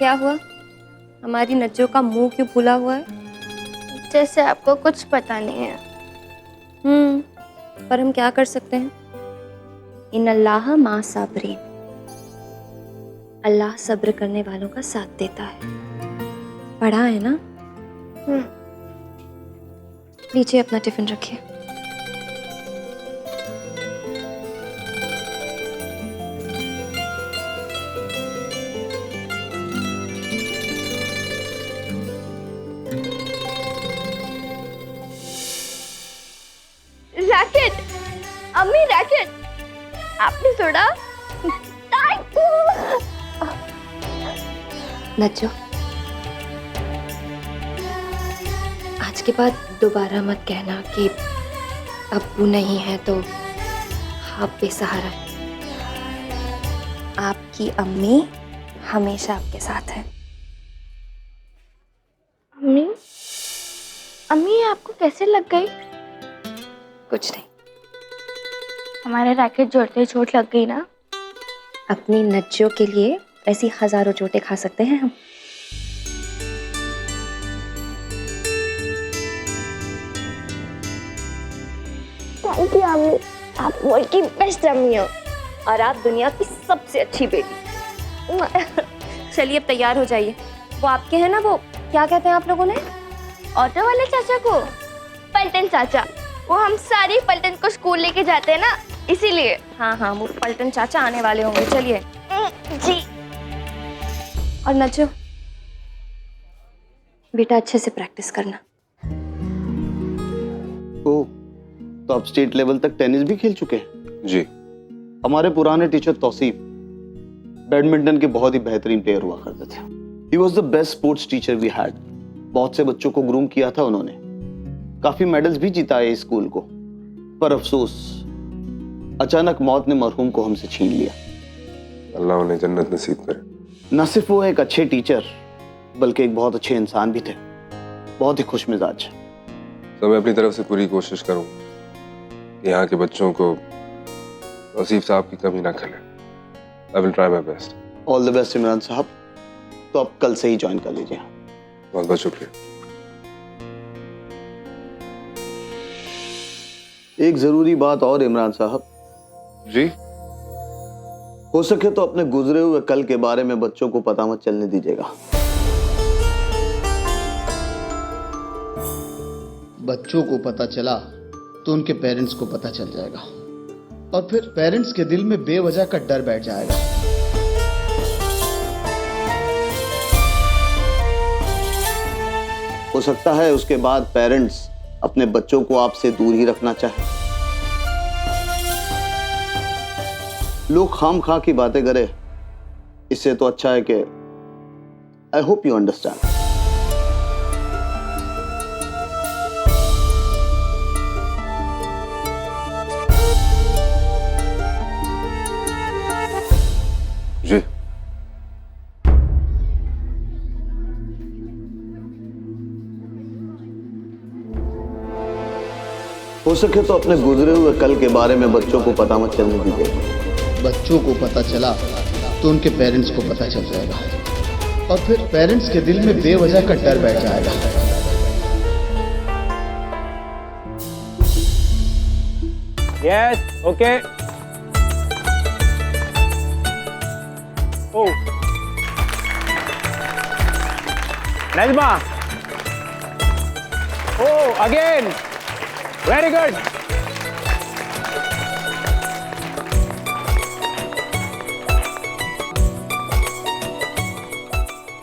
क्या हुआ? हमारी नज्जो का मुंह क्यों फूला हुआ है? जैसे आपको कुछ पता नहीं है। पर हम क्या कर सकते हैं? इन्नल्लाह मा साबरीन, अल्लाह सब्र करने वालों का साथ देता है। पढ़ा है ना? लीजिए अपना टिफिन रखिए। रैकेट, अम्मी रैकेट, आपने छोड़ा? नज्जो, आज के बाद दोबारा मत कहना कि अब्बू नहीं है तो आप बेसहारा हैं। आपकी अम्मी हमेशा आपके साथ है। अम्मी, अम्मी ये आपको कैसे लग गई? कुछ नहीं, हमारे रैकेट जोड़ते ही चोट लग गई ना। अपनी नज्जो के लिए ऐसी हजारों चोटें खा सकते हैं हम। थैंक यू अम्मी, आप वर्ल्ड की बेस्ट अम्मी हो और आप दुनिया की सबसे अच्छी बेटी। चलिए अब तैयार हो जाइए। वो आपके हैं ना, वो क्या कहते हैं आप लोगों ने? ऑटो वाले चाचा को? पलटन चाचा। वो हम सारी पलटन को स्कूल लेके जाते हैं ना, इसीलिए। हाँ, वो पलटन चाचा आने वाले होंगे। चलिए जी। और नज्जो बेटा, अच्छे से प्रैक्टिस करना। ओह, तो आप स्टेट लेवल तक टेनिस भी खेल चुके हैं? जी। हमारे पुराने टीचर तौसीफ बैडमिंटन के बहुत ही बेहतरीन प्लेयर हुआ करते थे। He was the best sports teacher we had. बहुत से बच्चों को ग्रूम किया था उन्होंने, काफी मेडल्स भी जिताए इस स्कूल को। पर अफसोस, अचानक मौत ने मरहूम को हमसे छीन लिया। अल्लाह उन्हें जन्नत नसीब करे। न सिर्फ वो एक अच्छे टीचर बल्कि एक बहुत अच्छे इंसान भी थे, बहुत ही खुश मिजाज। तो मैं अपनी तरफ से पूरी कोशिश करूंगा कि यहाँ के बच्चों को वसीफ साहब की कमी ना खले। I will try my best. All the best Imran साहब। तो आप कल से ही ज्वाइन कर लीजिए। बहुत बहुत शुक्रिया। एक जरूरी बात और इमरान साहब। जी। हो सके तो अपने गुजरे हुए कल के बारे में बच्चों को पता मत चलने दीजिएगा। बच्चों को पता चला तो उनके पेरेंट्स को पता चल जाएगा और फिर पेरेंट्स के दिल में बेवजह का डर बैठ जाएगा। हो सकता है उसके बाद पेरेंट्स अपने बच्चों को आपसे दूर ही रखना चाहे। लोग खाम-खा की बातें करें, इससे तो अच्छा है कि आई होप यू अंडरस्टैंड। जी। हो सके तो अपने गुजरे हुए कल के बारे में बच्चों को पता मत चलने दीजिए। बच्चों को पता चला तो उनके पेरेंट्स को पता चल जाएगा और फिर पेरेंट्स के दिल में बेवजह का डर बैठ जाएगा। Yes, okay. Oh. Najma. Oh, again. Very good.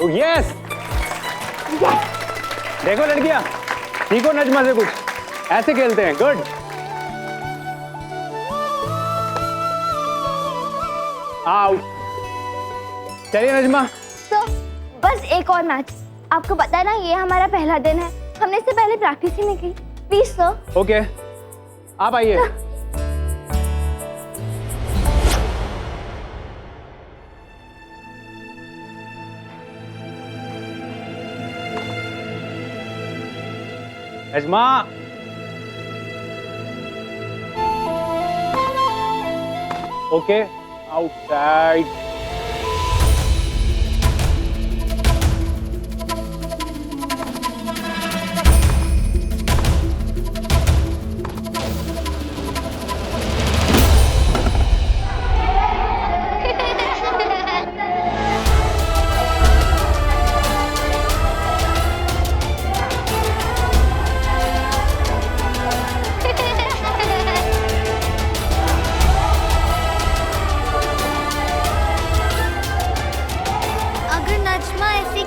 Oh, yes. देखो लड़कियां, सीखो नजमा से कुछ, ऐसे खेलते हैं। गुड। आउट। चलिए नजमा। तो बस एक और मैच। आपको पता है ना, ये हमारा पहला दिन है। हमने इससे पहले प्रैक्टिस ही नहीं की। Please sir. ओके, आप आइए। नजमा। Okay, outside.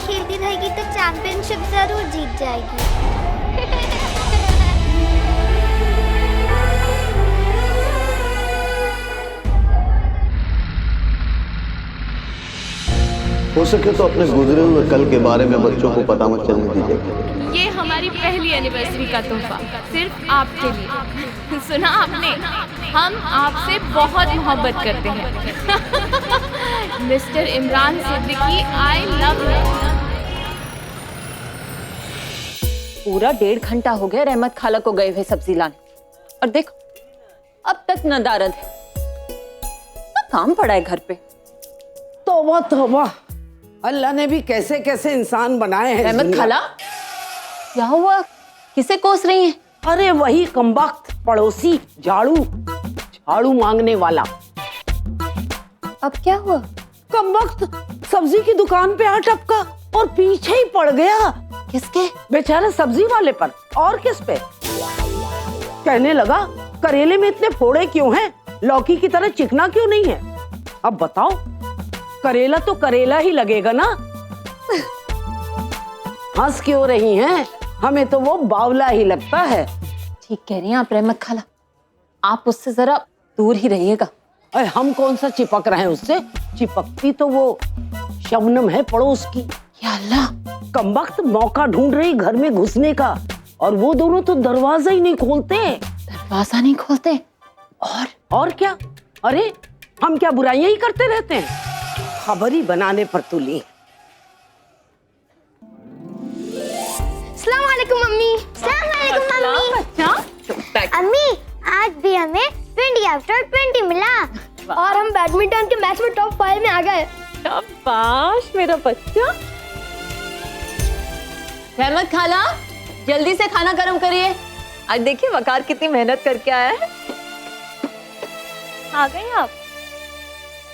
खेलती रहेगी तो चैंपियनशिप जरूर जीत जाएगी। हो सके तो अपने गुजरे हुए कल के बारे में बच्चों को पता मत चलने दीजिए। ये हमारी पहली एनिवर्सरी का तोहफा सिर्फ आपके लिए। सुना आपने, हम आपसे बहुत मोहब्बत करते हैं। Mister Imran Siddiqui, I love you. पूरा 1.5 घंटा हो गया रहमत खाला को गए हुए सब्जी लाने, और देखो अब तक नदारद है। तो काम पड़ा है घर पे। तौबा तौबा, अल्लाह ने भी कैसे कैसे इंसान बनाए हैं। रहमत खाला, क्या हुआ? किसे कोस रही हैं? अरे वही कमबख्त पड़ोसी झाड़ू मांगने वाला। अब क्या हुआ? कमबख्त सब्जी की दुकान पे आ टपका और पीछे ही पड़ गया। किसके? बेचारा सब्जी वाले पर, और किस पे। कहने लगा करेले में इतने फोड़े क्यों हैं? लौकी की तरह चिकना क्यों नहीं है? अब बताओ, करेला तो करेला ही लगेगा ना। हंस क्यों रही हैं? हमें तो वो बावला ही लगता है। ठीक कह रही हैं आप रहमत खाला, आप उससे जरा दूर ही रहिएगा। अरे हम कौन सा चिपक रहे हैं उससे? चिपकती तो वो शबनम है पड़ोस की। या अल्लाह, कमबख्त मौका ढूंढ रही घर में घुसने का, और वो दोनों तो दरवाजा ही नहीं खोलते। दरवाजा नहीं खोलते? और क्या? अरे हम क्या बुराइयां ही करते रहते हैं? खबर ही बनाने पर तुली। अस्सलाम वालेकुम मम्मी। अस्सलाम वालेकुम मम्मी। अम्मी, आज भी हमें 20/20 मिला और हम बैडमिंटन के मैच में टॉप 5 में आ गए। शाबाश मेरा बच्चा। रहमत खाला, जल्दी से खाना गरम करिए। आज देखिए वकार कितनी मेहनत करके आया है। आ गए आप?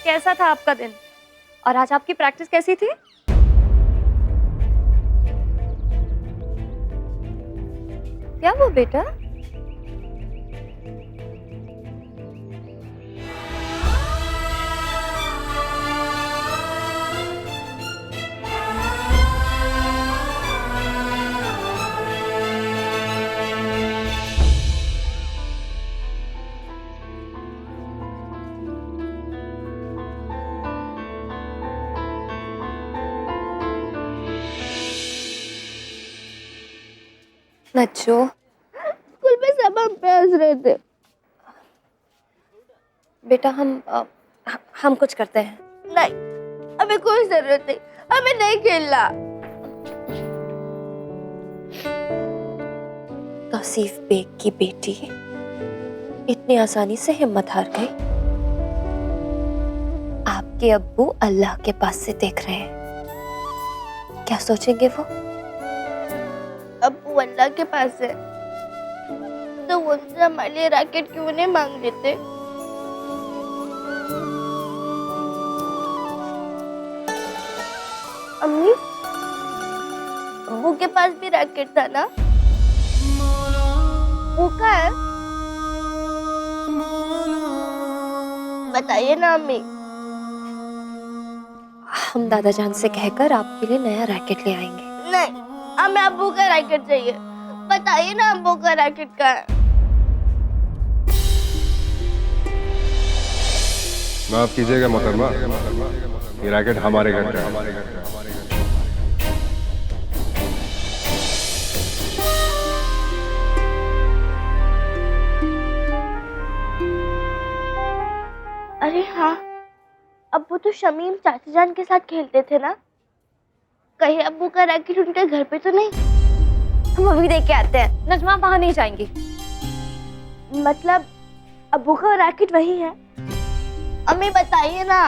कैसा था आपका दिन? और आज आपकी प्रैक्टिस कैसी थी? क्या वो बेटा? नच्चो। स्कूल में सब हम पे हंस रहे थे। बेटा हम कुछ करते हैं। नहीं, हमें कोई जरूरत नहीं, हमें नहीं खेलना। तौसीफ बेग की बेटी इतनी आसानी से हिम्मत हार गई। आपके अब्बू अल्लाह के पास से देख रहे हैं, क्या सोचेंगे वो? अब्बू अल्लाह के पास है तो वो उनसे हमारे लिए रैकेट क्यों नहीं मांग लेते? अम्मी, अब्बू के पास भी रैकेट था ना? वो कहाँ है? बताइए ना अम्मी। हम दादा जान से कहकर आपके लिए नया रैकेट ले आएंगे। नहीं, हमें अब्बू का रैकेट चाहिए। बताइए ना अब्बू का रैकेट कहाँ है? माफ कीजिएगा मोहतरमा, ये रैकेट हमारे घर का है। अरे हाँ, अब्बू तो शमीम चाची जान के साथ खेलते थे ना। कहीं अब्बू का रैकेट उनके घर पे तो नहीं? हम अभी देख के आते हैं। नजमा वहां नहीं जाएंगी। मतलब अब्बू का रैकेट वही है? अम्मी बताइए ना।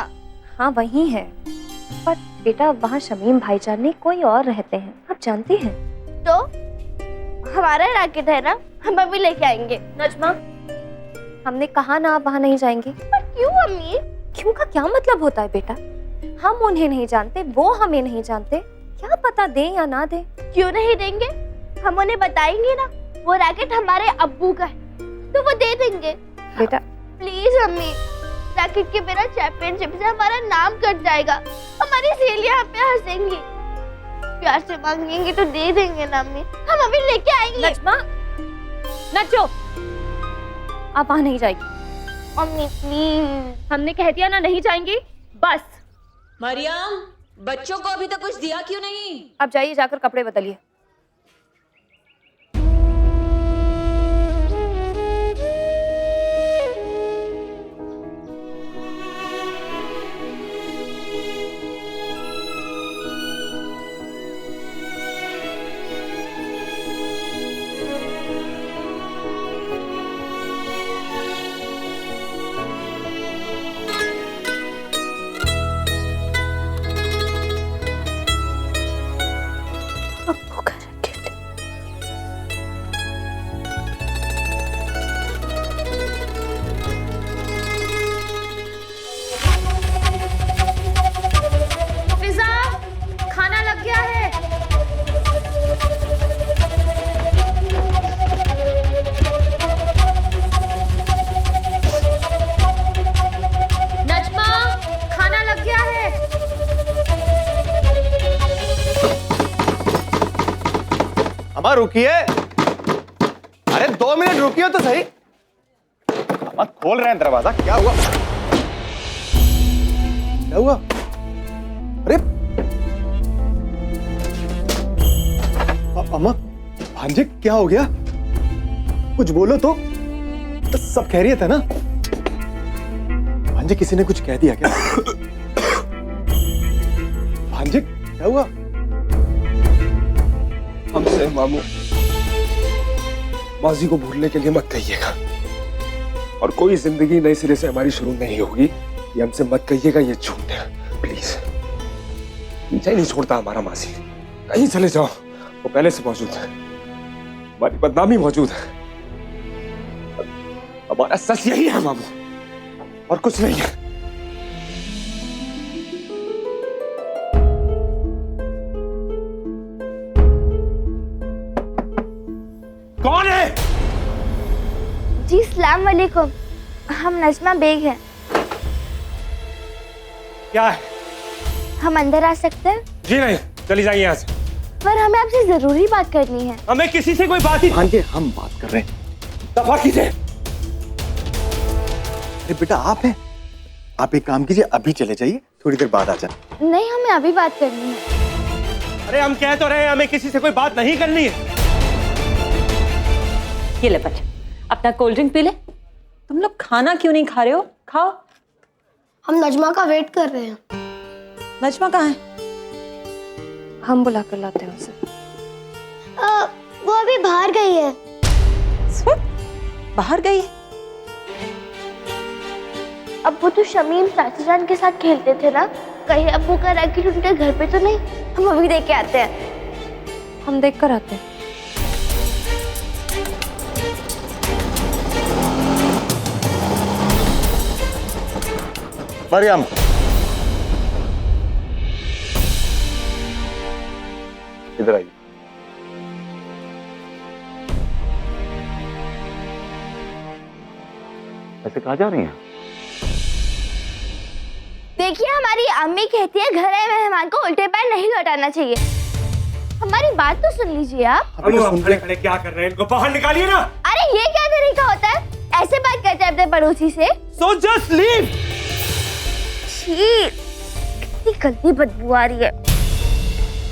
हाँ वही है, पर बेटा वहाँ शमीम भाईजान नहीं कोई और रहते हैं, आप जानती हैं। तो हमारा रैकेट है ना, हम अभी लेके आएंगे। नजमा, हमने कहा ना आप वहाँ नहीं जाएंगी। पर क्यों अम्मी? क्यों का क्या मतलब होता है बेटा? हम उन्हें नहीं जानते, वो हमें नहीं जानते, क्या पता दे या ना दे। क्यों नहीं देंगे? हम उन्हें बताएंगे ना वो रैकेट हमारे अब्बू का है, तो वो दे देंगे। बेटा प्लीज अम्मी, रैकेट के बिना चैंपियनशिप से हमारा नाम कट जाएगा, हमारी सहेलियां हम पे हंसेंगी। प्यार से मांगेंगे तो दे देंगे ना अम्मी। हम अभी लेके आएंगे। नजमा, नचो, आप वहां नहीं जाएगी। अम्मी प्लीज। हमने कह दिया ना, नहीं जाएंगी, बस। मरियम, बच्चों को अभी तक कुछ दिया क्यों नहीं? आप जाइए, जाकर कपड़े बदलिए। अम्मा रुकिए, अरे 2 मिनट रुकिए तो सही। अम्मा खोल रहे हैं दरवाजा, क्या हुआ? क्या हुआ? अरे अम्मा, भांजे क्या हो गया? कुछ बोलो तो सब खैरियत है ना? भांजे किसी ने कुछ कह दिया क्या? भांजे क्या हुआ? हमसे मामू माजी को भूलने के लिए मत कहिएगा, और कोई जिंदगी नए सिरे से हमारी शुरू नहीं होगी, ये हमसे मत कहिएगा, ये झूठ है। प्लीज, पीछा ही नहीं छोड़ता हमारा माजी। कहीं चले जाओ, वो पहले से मौजूद है, हमारी बदनामी मौजूद है। हमारा सच यही है मामू, और कुछ नहीं है। कौन है? जी सलाम वालेकुम, हम नजमा बेग हैं। क्या है? हम अंदर आ सकते हैं? जी नहीं, चली जाइए यहाँ से। पर हमें आपसे जरूरी बात करनी है। हमें किसी से कोई बात ही। भांजे हम बात कर रहे हैं। दफा कीजिए। अरे बेटा आप हैं, आप एक काम कीजिए, अभी चले जाइए, थोड़ी देर बाद आ जाए। नहीं, हमें अभी बात करनी है। अरे हम कह तो रहे हैं, हमें किसी से कोई बात नहीं करनी है। ये ले बच्चा, अपना कोल्ड ड्रिंक पी ले। तुम लोग खाना क्यों नहीं खा रहे हो? खाओ। हम नजमा का वेट कर रहे हैं। नजमा कहाँ है? हम बुला कर लाते हैं उसे। वो अभी बाहर गई है। बाहर गई है? अब्बू तो शमीम चाची जान के साथ खेलते थे ना, कहीं अब्बू का रैकेट उनके घर पे तो नहीं? हम अभी देख के आते हैं। हम देख कर आते हैं। मरियम, इधर आइए। ऐसे कहाँ जा रही हैं? देखिए, हमारी अम्मी कहती है घर आए मेहमान को उल्टे पैर नहीं लौटाना चाहिए। हमारी बात तो सुन लीजिए आप। खड़े खड़े क्या कर रहे हैं? इनको बाहर निकालिए ना। अरे ये क्या तरीका होता है? ऐसे बात करते हैं अपने पड़ोसी से? So just leave। कितनी गंदी बदबू आ रही है।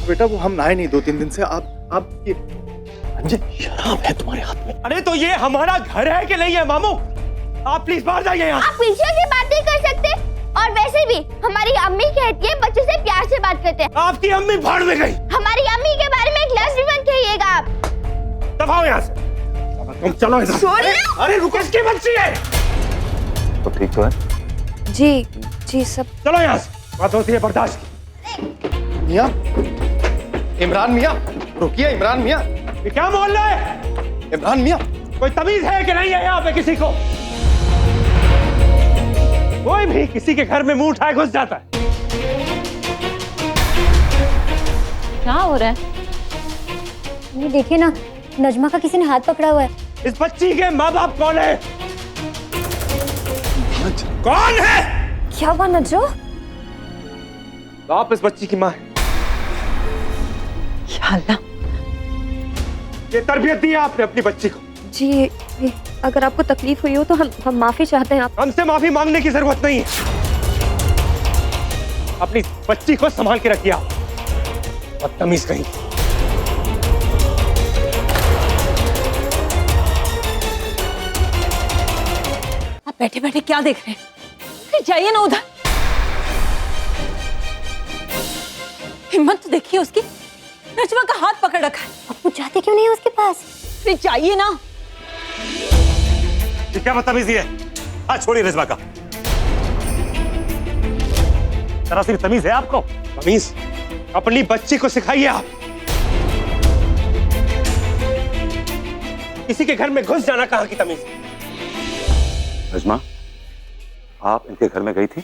बेटा वो हम नहाए नहीं 2-3 दिन से। आप ये अंजे शराब है तुम्हारे हाथ में। अरे तो ये हमारा घर है कि नहीं है मामू? आप प्लीज बाहर जाइए यहाँ। आप पीछे की बात नहीं कर सकते, और वैसे भी हमारी अम्मी कहती है बच्चे से प्यार से बात करते हैं। आपकी अम्मी भाड़ में गई। हमारी अम्मी के बारे में एक लफ्ज़ भी मत कहिएगा आप। दबाओ यहाँ से। तुम चलो इधर। अरे रुको, इसकी बच्ची है। तो ठीक तो है? जी सब। चलो यहाँ से, बात होती है बर्दाश्त की। मियाँ, इमरान मियाँ, रुकिए। इमरान मियाँ, ये क्या बोल रहे हैं? इमरान मियाँ, कोई तमीज है कि नहीं है यहाँ पे किसी को? कोई भी किसी के घर में मुंह उठाए घुस जाता है। क्या हो रहा है? ये देखिए ना, नजमा का किसी ने हाथ पकड़ा हुआ है। इस बच्ची के माँ बाप कौन है? कौन है? क्या हुआ नजो? आप इस बच्ची की माँ है। या अल्लाह, ये तरबियत दी है आपने अपनी बच्ची को। जी, अगर आपको तकलीफ हुई हो तो हम माफी चाहते हैं। आप हमसे माफी मांगने की जरूरत नहीं है। अपनी बच्ची को संभाल के रखिए आप। बदतमीज कहीं। आप बैठे बैठे क्या देख रहे हैं? फिर जाइए ना उधर। हिम्मत तो देखिए उसकी, नजमा का हाथ पकड़ रखा है। अब्बू जाते क्यों नहीं है उसके पास? फिर जाइए ना। ये क्या बदतमीजी है? आज छोड़िए नजमा का। जरा सी तमीज है आपको? तमीज अपनी बच्ची को सिखाइए आप। किसी के घर में घुस जाना कहाँ की तमीज? नजमा, आप इनके घर में गई थी?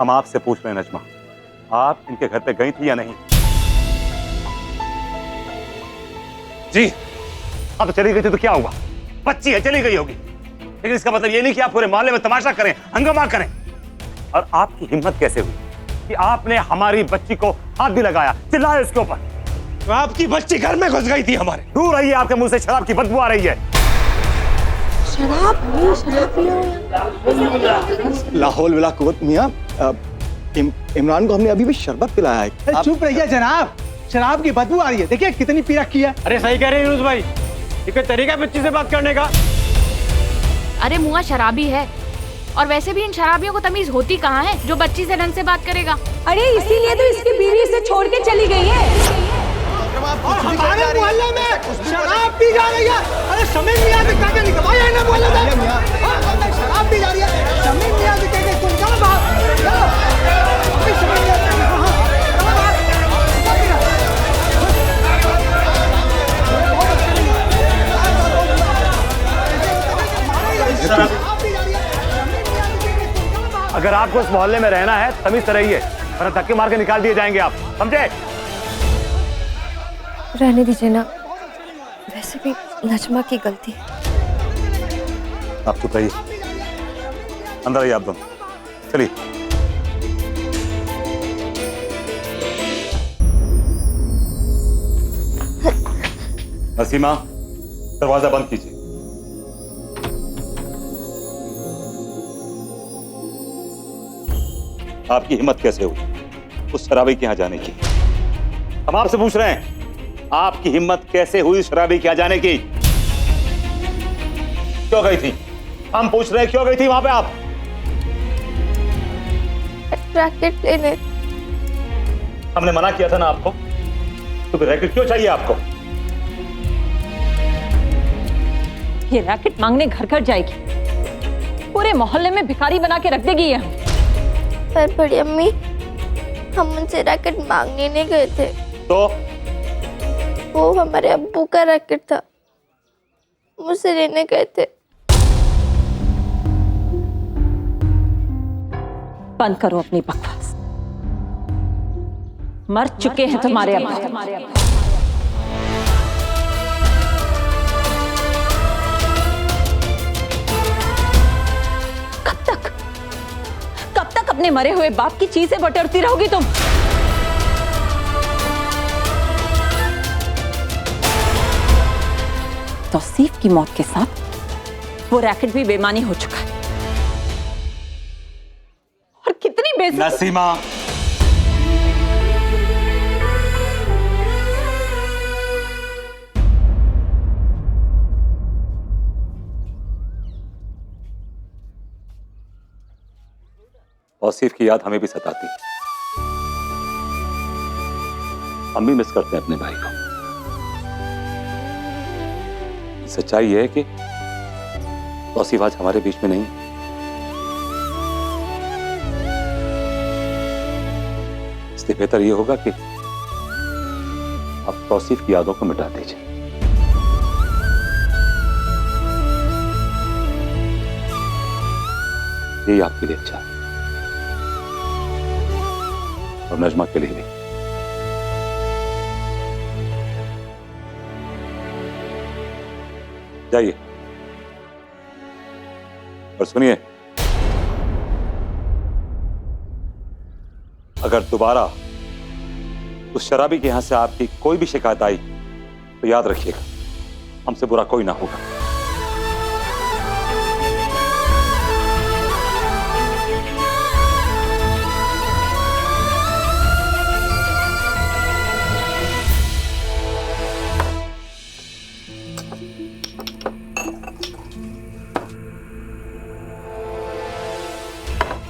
हम आपसे पूछ रहे हैं नजमा, आप इनके घर पे गई थी या नहीं? जी। अब तो चली गई थी तो क्या हुआ? बच्ची है, चली गई होगी, लेकिन इसका मतलब ये नहीं कि आप पूरे मोहल्ले में तमाशा करें, हंगामा करें। और आपकी हिम्मत कैसे हुई कि आपने हमारी बच्ची को हाथ भी लगाया, चिल्लाया इसके ऊपर? तो आपकी बच्ची घर में घुस गई थी हमारे। दूर रहिए, आपके मुंह से शराब की बदबू आ रही है। लाहौल वला कुव्वत मियां, इमरान को हमने अभी भी शरबत पिलाया है। चुप रहिए जनाब, शराब की बदबू आ रही है। देखिए कितनी पी रखी है। अरे सही कह रहे हैं यूनुस भाई, ये कोई तरीका बच्ची से बात करने का? अरे मुआ शराबी है, और वैसे भी इन शराबियों को तमीज होती कहाँ है जो बच्ची से ढंग से बात करेगा। अरे इसीलिए तो इसकी बीवी इसे छोड़ के चली गई है। और हमारे मोहल्ले में शराब पी जा रही है। अरे समीर मियां से कहके निकलवाया है ना मोहल्ले में। हाँ, शराब पी जा रही है। समीर मियां से कहके तुम चलो बाहर, चलो। अभी समीर मियां से चलो बाहर। अगर आपको इस मोहल्ले में रहना है तमीज से रहिए, वरना धक्के मार के निकाल दिए जाएंगे आप, समझे? रहने दीजिए ना, वैसे भी नजमा की गलती है। आप चुप रहिए, अंदर आइए आप दोनों, चलिए। नसीमा, दरवाजा बंद कीजिए। आपकी हिम्मत कैसे हुई उस शराबी के यहां जाने की? हम आपसे पूछ रहे हैं, आपकी हिम्मत कैसे हुई शराबी के यहां जाने की? क्यों गई थी? हम पूछ रहे हैं, क्यों गई थी वहां पे आप? रैकेट लेने। हमने मना किया था ना आपको, तो फिर रैकेट क्यों चाहिए आपको? ये रैकेट मांगने घर घर जाएगी, पूरे मोहल्ले में भिखारी बना के रख देगी ये। पर बड़ी अम्मी, हम उनसे रैकेट मांगने नहीं गए थे। तो वो हमारे अब्बू का रैकेट था, मुझसे लेने गए थे। बंद करो अपनी बकवास। मर चुके हैं तुम्हारे अब्बू। कब तक अपने मरे हुए बाप की चीजें बटोरती रहोगी तुम? तौसीफ की मौत के साथ वो रैकेट भी बेईमानी हो चुका है। और कितनी बेइज्जती। नसीमा, तौसीफ की याद हमें भी सताती है। हम भी मिस करते हैं अपने भाई को। सच्चाई यह है कि तौसीफ आज हमारे बीच में नहीं। इसलिए बेहतर यह होगा कि आप तौसीफ की यादों को मिटा दीजिए। यही आपके लिए अच्छा है, और नजमा के लिए भी। जाइए, और सुनिए, अगर दोबारा उस शराबी के यहां से आपकी कोई भी शिकायत आई तो याद रखिएगा, हमसे बुरा कोई ना होगा।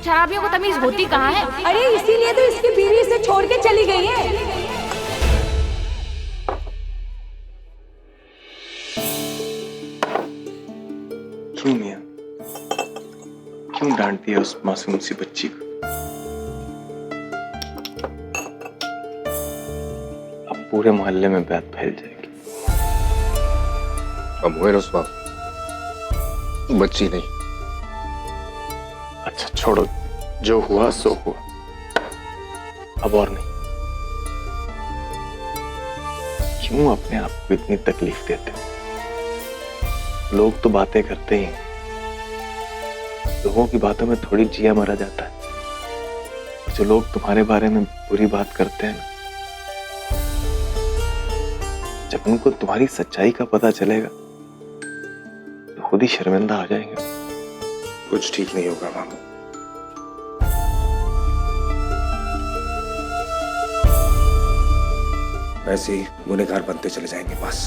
शराबियों को तमीज होती कहाँ है? अरे इसीलिए तो इसकी बीवी इसे छोड़ के चली गई है। क्यों मियां, क्यों डांटती है उस मासूम सी बच्ची को? अब पूरे मोहल्ले में बात फैल जाएगी। अब हुए रुस्वा, बच्ची नहीं। अच्छा छोड़ो, जो हुआ सो हुआ, अब और नहीं। क्यों अपने आप को इतनी तकलीफ देते हो? लोग तो बातें करते ही हैं, लोगों की बातों में थोड़ी जिया मरा जाता है। और जो लोग तुम्हारे बारे में बुरी बात करते हैं ना, जब उनको तुम्हारी सच्चाई का पता चलेगा तो खुद ही शर्मिंदा हो जाएंगे। कुछ ठीक नहीं होगा मामू। वैसे ही गुनहगार बनते चले जाएंगे बस।